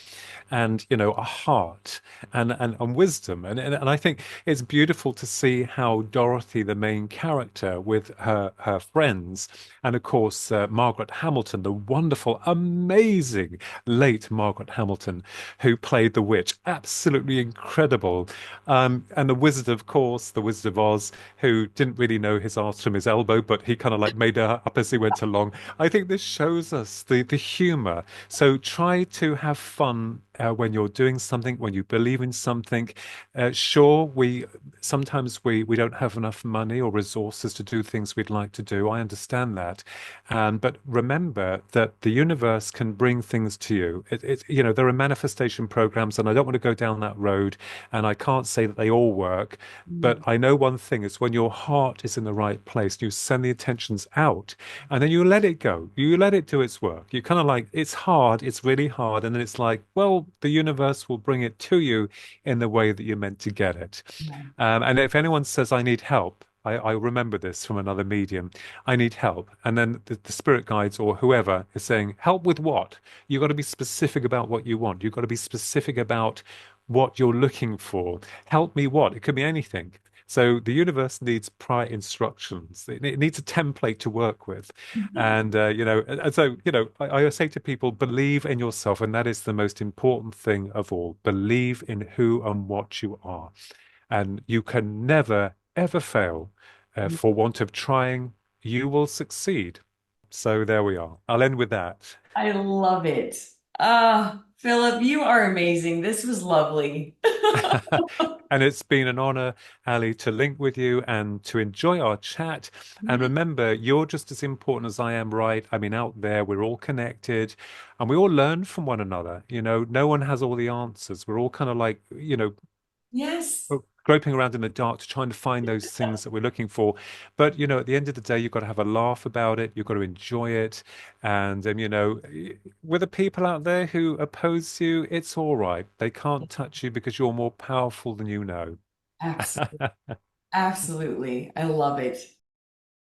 and, you know, a heart and wisdom. And I think it's beautiful to see how Dorothy, the main character, with her friends, and of course, Margaret Hamilton, the wonderful, amazing late Margaret Hamilton, who played the witch, absolutely incredible. And the wizard, of course, the Wizard of Oz, who didn't really know his arse from his elbow, but he kind of like made it up as he went along. I think this shows us the humor. So try to have fun when you're doing something, when you believe in something. Sure, we sometimes we don't have enough money or resources to do things we'd like to do. I understand that, but remember that the universe can bring things to you. You know, there are manifestation programs, and I don't want to go down that road, and I can't say that they all work. But
Mm.
I know one thing is when your heart is in the right place, you send the intentions out and then you let it go. You let it do its work. You kind of like, it's hard, it's really hard. And then it's like, well, the universe will bring it to you in the way that you're meant to get it.
Yeah.
And if anyone says, I need help, I remember this from another medium. I need help. And then the spirit guides or whoever is saying, help with what? You've got to be specific about what you want. You've got to be specific about what you're looking for. Help me what? It could be anything. So the universe needs prior instructions. It needs a template to work with. And, you know, and so, you know, I say to people, believe in yourself. And that is the most important thing of all. Believe in who and what you are. And you can never, ever fail for want of trying. You will succeed. So there we are. I'll end with that.
I love it. Philip, you are amazing. This was lovely.
And it's been an honor, Ali, to link with you and to enjoy our chat. And
Yeah.
remember, you're just as important as I am, right? I mean, out there, we're all connected and we all learn from one another. You know, no one has all the answers. We're all kind of like, you know,
Yes.
groping around in the dark to trying to find those things that we're looking for. But, you know, at the end of the day, you've got to have a laugh about it. You've got to enjoy it. And, you know, with the people out there who oppose you, it's all right. They can't touch you because you're more powerful than you know.
Absolutely. Absolutely. I love it.